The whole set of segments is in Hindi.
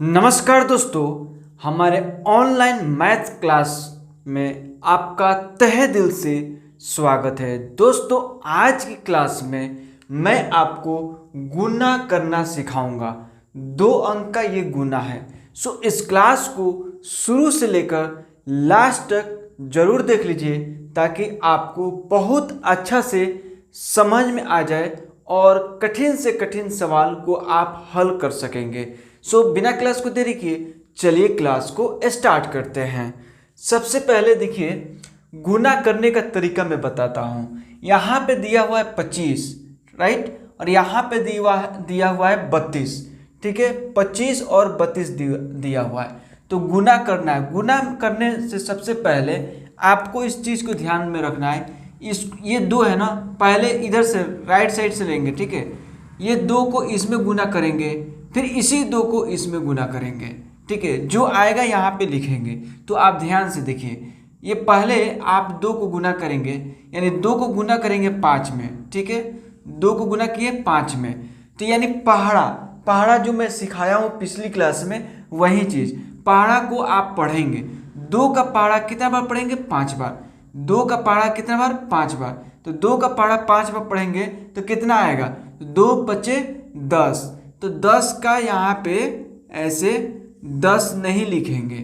नमस्कार दोस्तों, हमारे ऑनलाइन मैथ क्लास में आपका तहे दिल से स्वागत है। दोस्तों, आज की क्लास में मैं आपको गुना करना सिखाऊंगा। 2 अंक का ये गुना है। सो इस क्लास को शुरू से लेकर लास्ट तक जरूर देख लीजिए ताकि आपको बहुत अच्छा से समझ में आ जाए और कठिन से कठिन सवाल को आप हल कर सकेंगे। बिना क्लास को देरी किए चलिए क्लास को स्टार्ट करते हैं। सबसे पहले देखिए, गुना करने का तरीका मैं बताता हूँ। यहाँ पे दिया हुआ है 25, राइट, और यहाँ पे दिया हुआ है 32। ठीक है, 25 और 32 दिया हुआ है, तो गुना करना है। गुना करने से सबसे पहले आपको इस चीज़ को ध्यान में रखना है। ये 2 है ना, पहले इधर से राइट साइड से लेंगे। ठीक है, ये 2 को इसमें गुना करेंगे, फिर इसी 2 को इसमें गुना करेंगे। ठीक है, जो आएगा यहाँ पे लिखेंगे। तो आप ध्यान से देखिए, ये पहले आप 2 को गुना करेंगे, यानी 2 को गुना करेंगे 5 में। ठीक है, 2 को गुना किए 5 में, तो यानी पहाड़ा जो मैं सिखाया हूँ पिछली क्लास में, वही चीज़ पहाड़ा को आप पढ़ेंगे। 2 का पहाड़ा कितना बार पढ़ेंगे? 5 बार। 2 का पहाड़ा कितना बार? 5 बार। तो 2 का पहाड़ा 5 बार पढ़ेंगे तो कितना आएगा? 2 बचे 10। तो 10 का यहाँ पे ऐसे 10 नहीं लिखेंगे,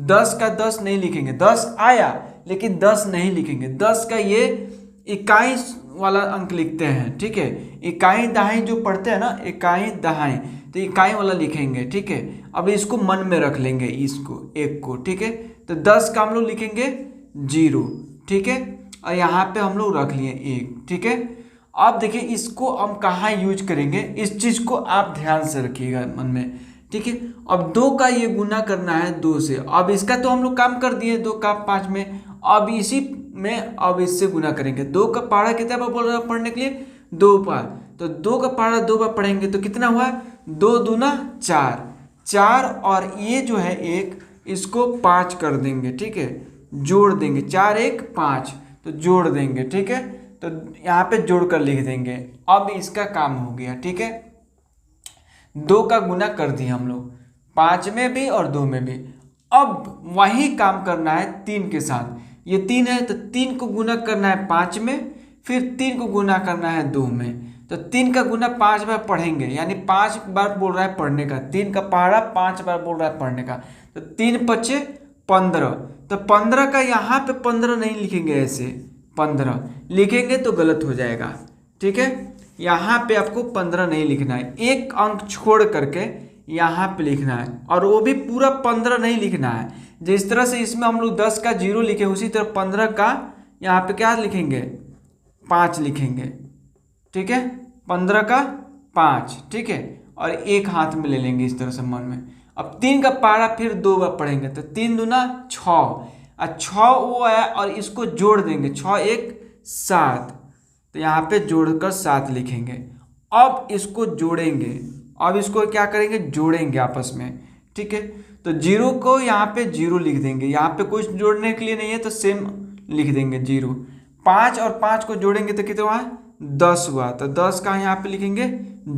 10 का 10 नहीं लिखेंगे। 10 आया लेकिन 10 नहीं लिखेंगे। 10 का ये इकाई वाला अंक लिखते हैं। ठीक है, इकाई दहाई जो पढ़ते हैं ना, इकाई दहाई, तो इकाई वाला लिखेंगे। ठीक है, अब इसको मन में रख लेंगे, इसको एक को। ठीक है, तो 10 का हम लोग लिखेंगे 0। ठीक है, और यहाँ पे हम लोग रख लिए 1। ठीक है, अब देखिए इसको हम कहाँ यूज करेंगे, इस चीज़ को आप ध्यान से रखिएगा मन में। ठीक है, अब 2 का ये गुना करना है 2 से। अब इसका तो हम लोग काम कर दिए 2 का 5 में, अब इसी में अब इससे गुना करेंगे। 2 का पहाड़ा कितना बार बोल रहा है पढ़ने के लिए? 2 बार। तो 2 का पहाड़ा 2 बार पढ़ेंगे तो कितना हुआ? 2 दूना 4, 4 और ये जो है 1, इसको 5 कर देंगे। ठीक है, जोड़ देंगे, 4 1 5, तो जोड़ देंगे। ठीक है, तो यहाँ पे जोड़कर लिख देंगे। अब इसका काम हो गया। ठीक है, 2 का गुना कर दिया हम लोग, 5 में भी और 2 में भी। अब वही काम करना है 3 के साथ। ये 3 है तो 3 को गुना करना है 5 में, फिर 3 को गुना करना है 2 में। तो 3 का गुना 5 बार पढ़ेंगे, यानी 5 बार बोल रहा है पढ़ने का। 3 का पहाड़ा 5 बार बोल रहा है पढ़ने का, तो 3 पचे 15। तो 15 का यहाँ पे 15 नहीं लिखेंगे, ऐसे 15 लिखेंगे तो गलत हो जाएगा। ठीक है, यहाँ पे आपको 15 नहीं लिखना है, एक अंक छोड़ करके यहाँ पे लिखना है, और वो भी पूरा 15 नहीं लिखना है। जिस तरह से इसमें हम लोग 10 का 0 लिखे, उसी तरह 15 का यहाँ पे क्या लिखेंगे? 5 लिखेंगे। ठीक है, 15 का 5। ठीक है, और एक हाथ में ले लेंगे इस तरह से मन में। अब 3 का पहाड़ा फिर 2 बार पढ़ेंगे, तो 3 दूना 6, 6 वो आया और इसको जोड़ देंगे, 6 1 7, तो यहाँ पे जोड़कर 7 लिखेंगे। अब इसको जोड़ेंगे, अब इसको क्या करेंगे? जोड़ेंगे आपस में। ठीक है, तो 0 को यहाँ पे 0 लिख देंगे, यहाँ पे कुछ जोड़ने के लिए नहीं है तो सेम लिख देंगे 0। 5 और 5 को जोड़ेंगे तो कितना हुआ? 10 हुआ, तो 10 का यहाँ पे लिखेंगे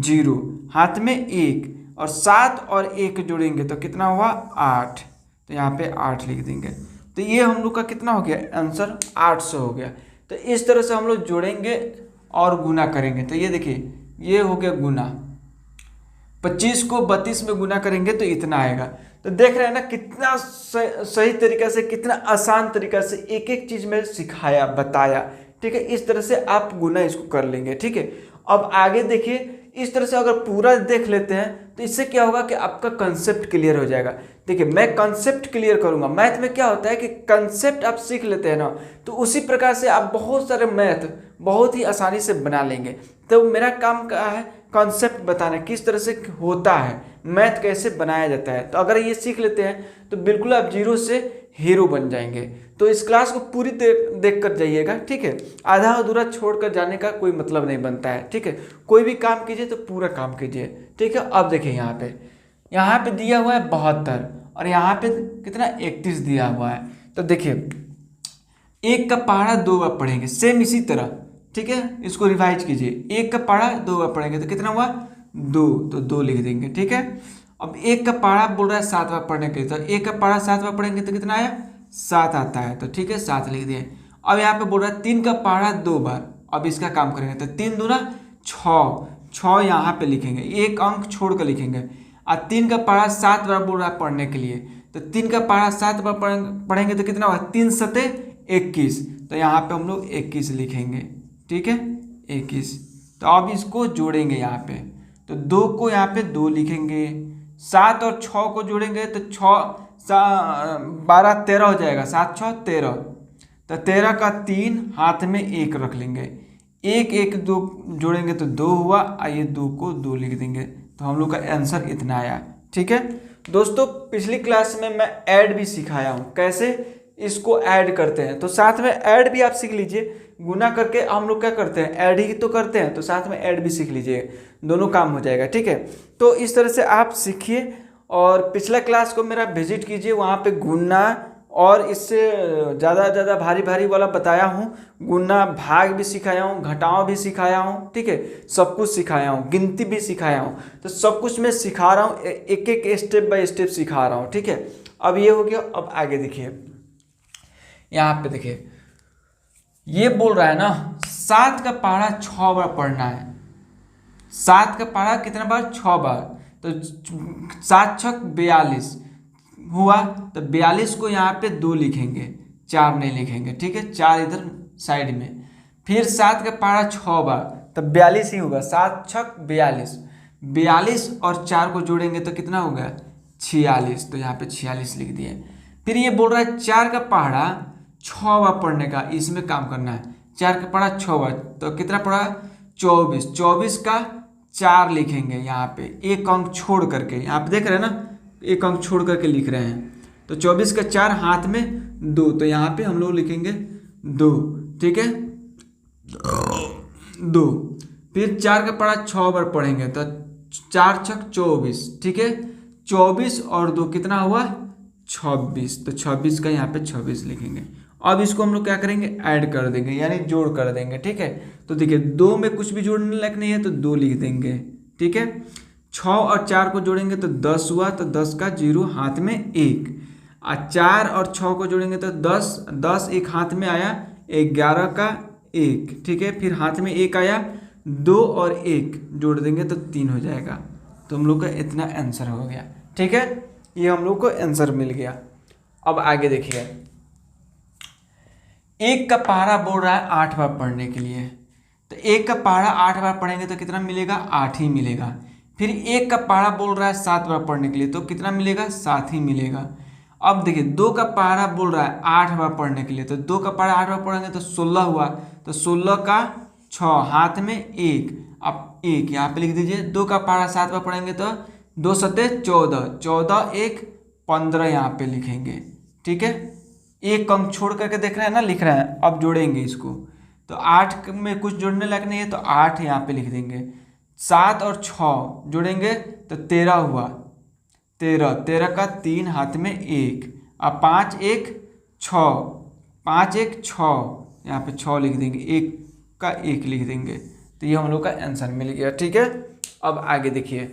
0, हाथ में 1, और 7 और 1 जोड़ेंगे तो कितना हुआ? 8, तो यहाँ पे 8 लिख देंगे। तो ये हम लोग का कितना हो गया? आंसर 800 हो गया। तो इस तरह से हम लोग जोड़ेंगे और गुना करेंगे। तो ये देखिए, ये हो गया गुना। 25 को 32 में गुना करेंगे तो इतना आएगा। तो देख रहे हैं ना कितना सही तरीका से, कितना आसान तरीका से एक एक चीज़ में सिखाया, बताया। ठीक है, इस तरह से आप गुना इसको कर लेंगे। ठीक है, अब आगे देखिए, इस तरह से अगर पूरा देख लेते हैं तो इससे क्या होगा कि आपका कंसेप्ट क्लियर हो जाएगा। देखिए, मैं कंसेप्ट क्लियर करूंगा। मैथ में क्या होता है कि कंसेप्ट आप सीख लेते हैं ना, तो उसी प्रकार से आप बहुत सारे मैथ बहुत ही आसानी से बना लेंगे। तो मेरा काम क्या है? कॉन्सेप्ट बताना, किस तरह से होता है, मैथ कैसे बनाया जाता है। तो अगर ये सीख लेते हैं तो बिल्कुल आप 0 से हीरो बन जाएंगे। तो इस क्लास को पूरी देख कर जाइएगा। ठीक है, आधा अधूरा छोड़कर जाने का कोई मतलब नहीं बनता है। ठीक है, कोई भी काम कीजिए तो पूरा काम कीजिए। ठीक है, अब देखिए यहाँ पे दिया हुआ है 72 और यहाँ पे कितना? 31 दिया हुआ है। तो देखिए, 1 का पहाड़ा 2 बार पढ़ेंगे, सेम इसी तरह। ठीक है, इसको रिवाइज कीजिए। 1 का पहाड़ा 2 बार पढ़ेंगे तो कितना हुआ? 2, तो 2 लिख देंगे। ठीक है, अब 1 का पहाड़ा बोल रहा है 7 बार पढ़ने के लिए, तो 1 का पहाड़ा 7 बार पढ़ेंगे तो कितना आया 7 आता है, तो ठीक है 7 लिख दिए। अब यहाँ पे बोल रहा है 3 का पहाड़ा 2 बार, अब इसका काम करेंगे तो 3 दूना 6, 6 यहाँ पे लिखेंगे, एक अंक छोड़ कर लिखेंगे। और 3 का पहाड़ा 7 बार बोल रहा है पढ़ने के लिए, तो 3 का पहाड़ा 7 बार पढ़ेंगे तो कितना होगा 3 सते 21, तो यहाँ पे हम लोग 21 लिखेंगे, ठीक है 21। तो अब इसको जोड़ेंगे यहाँ पे, तो 2 को यहाँ पे 2 लिखेंगे, 7 और 6 को जोड़ेंगे तो 12 13 हो जाएगा, 7 6 13, तो 13 का 3 हाथ में 1 रख लेंगे, 1 1 2 जोड़ेंगे तो 2 हुआ, आइए 2 को 2 लिख देंगे, तो हम लोग का आंसर इतना आया, ठीक है। दोस्तों पिछली क्लास में मैं ऐड भी सिखाया हूँ, कैसे इसको ऐड करते हैं, तो साथ में ऐड भी आप सीख लीजिए। गुना करके हम लोग क्या करते हैं, ऐड ही तो करते हैं, तो साथ में ऐड भी सीख लीजिए, दोनों काम हो जाएगा, ठीक है। तो इस तरह से आप सीखिए और पिछला क्लास को मेरा विजिट कीजिए, वहाँ पे गुना और इससे ज़्यादा भारी भारी वाला बताया हूँ, गुना भाग भी सिखाया हूँ, घटाव भी सिखाया हूँ, ठीक है, सब कुछ सिखाया हूँ, गिनती भी सिखाया हूँ, तो सब कुछ मैं सिखा रहा हूँ, एक एक स्टेप बाय स्टेप सिखा रहा हूँ, ठीक है। अब ये हो गया। अब आगे देखिए, यहाँ पे देखिए ये बोल रहा है ना 7 का पहाड़ा 6 बार पढ़ना है, 7 का पहाड़ा कितना बार 6 बार, तो 7 छक 42 हुआ, तो 42 को यहाँ पे 2 लिखेंगे, 4 नहीं लिखेंगे, ठीक है, 4 इधर साइड में। फिर 7 का पहाड़ा 6 बार, तो 42 ही होगा, 7 छक 42, 42 और 4 को जोड़ेंगे तो कितना होगा 46, तो यहाँ पे 46 लिख दिए। फिर ये बोल रहा है 4 का पहाड़ा 6 बार पढ़ने का, इसमें काम करना है, 4 का पहाड़ा 6 बार, तो कितना पड़ा 24, 24 का 4 लिखेंगे यहाँ पे, एक अंक छोड़ करके, यहाँ पे देख रहे हैं ना, एक अंक छोड़ करके लिख रहे हैं, तो 24 का 4 हाथ में 2, तो यहाँ पे हम लोग लिखेंगे 2, ठीक है 2। फिर 4 का पहाड़ा 6 बार पढ़ेंगे तो 4 छक 24, ठीक है, 24 और 2 कितना हुआ 26, तो 26 का यहाँ पे 26 लिखेंगे। अब इसको हम लोग क्या करेंगे, ऐड कर देंगे, यानी जोड़ कर देंगे, ठीक है। तो देखिए 2 में कुछ भी जोड़ने लायक नहीं है तो 2 लिख देंगे, ठीक है। 6 और 4 को जोड़ेंगे तो 10 हुआ, तो 10 का 0 हाथ में 1, और 4 और 6 को जोड़ेंगे तो 10, 10 एक हाथ में आया, 11 का 1, ठीक है, फिर हाथ में 1 आया, 2 और 1 जोड़ देंगे तो 3 हो जाएगा, तो हम लोग का इतना आंसर हो गया, ठीक है, ये हम लोग को आंसर मिल गया। अब आगे देखिए, 1 का पहाड़ा बोल रहा है 8 बार पढ़ने के लिए, तो 1 का पहाड़ा 8 बार पढ़ेंगे तो कितना मिलेगा 8 ही मिलेगा। फिर 1 का पहाड़ा बोल रहा है 7 बार पढ़ने के लिए, तो कितना मिलेगा 7 ही मिलेगा। अब देखिए 2 का पहाड़ा बोल रहा है 8 बार पढ़ने के लिए, तो 2 का पहाड़ा 8 बार पढ़ेंगे तो 16 हुआ, तो 16 का 6 हाथ में 1, अब 1 यहाँ पे लिख दीजिए। 2 का पहाड़ा 7 बार पढ़ेंगे तो 2 सते 14, 14 1 15 यहाँ पे लिखेंगे, ठीक है, एक अंक छोड़ करके देख रहे हैं ना, लिख रहे हैं। अब जोड़ेंगे इसको, तो 8 में कुछ जोड़ने लायक नहीं है तो 8 यहाँ पे लिख देंगे। 7 और 6 जोड़ेंगे तो 13 हुआ, 13, 13 का 3 हाथ में 1, अब 5 1 6, 5 1 6 यहाँ पे 6 लिख देंगे, 1 का 1 लिख देंगे, तो ये हम लोग का आंसर मिल गया, ठीक है। अब आगे देखिए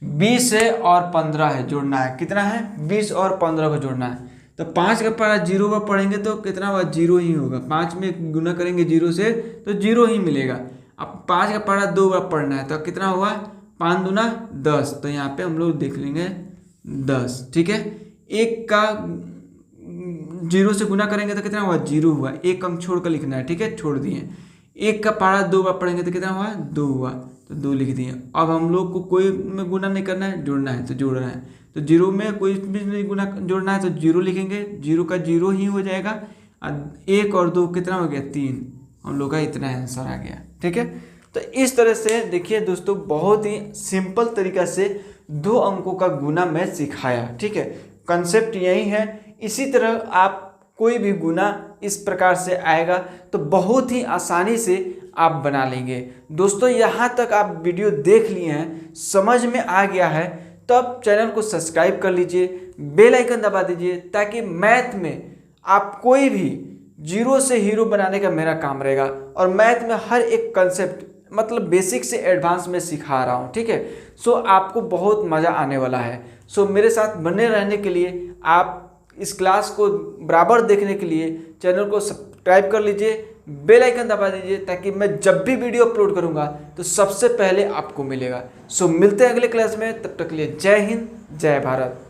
20 है और 15 है, जोड़ना है, कितना है 20 और 15 को जोड़ना है, तो 5 का पहाड़ा 0 बार पढ़ेंगे तो कितना हुआ 0 ही होगा, 5 में गुना करेंगे 0 से तो 0 ही मिलेगा। अब 5 का पहाड़ा 2 बार पढ़ना है तो कितना हुआ 5 दूना 10, तो यहाँ पे हम लोग देख लेंगे 10, ठीक है। 1 का 0 से गुना करेंगे तो कितना हुआ 0 हुआ, एक अंक छोड़ कर लिखना है, ठीक है, छोड़ दिए। 1 का पहाड़ा 2 बार पढ़ेंगे तो कितना हुआ 2 हुआ, तो 2 लिख दिए। अब हम लोग को कोई में गुना नहीं करना है, जोड़ना है तो जोड़ रहे हैं, तो 0 में कोई भी नहीं गुना जोड़ना है तो 0 लिखेंगे, 0 का 0 ही हो जाएगा, 1 और 2 कितना हो गया 3, हम लोग का इतना आंसर आ गया, ठीक है। तो इस तरह से देखिए दोस्तों, बहुत ही सिंपल तरीका से 2 अंकों का गुना मैं सिखाया, ठीक है, कंसेप्ट यही है। इसी तरह आप कोई भी गुना इस प्रकार से आएगा तो बहुत ही आसानी से आप बना लेंगे। दोस्तों यहाँ तक आप वीडियो देख लिए हैं, समझ में आ गया है, तब चैनल को सब्सक्राइब कर लीजिए, बेल आइकन दबा दीजिए, ताकि मैथ में आप कोई भी जीरो से हीरो बनाने का मेरा काम रहेगा। और मैथ में हर एक कंसेप्ट मतलब बेसिक से एडवांस में सिखा रहा हूँ, ठीक है। सो आपको बहुत मज़ा आने वाला है। सो मेरे साथ बने रहने के लिए, आप इस क्लास को बराबर देखने के लिए चैनल को सब्सक्राइब कर लीजिए, बेल आइकन दबा दीजिए, ताकि मैं जब भी वीडियो अपलोड करूँगा तो सबसे पहले आपको मिलेगा। सो मिलते हैं अगले क्लास में, तब तक के लिए जय हिंद, जय भारत।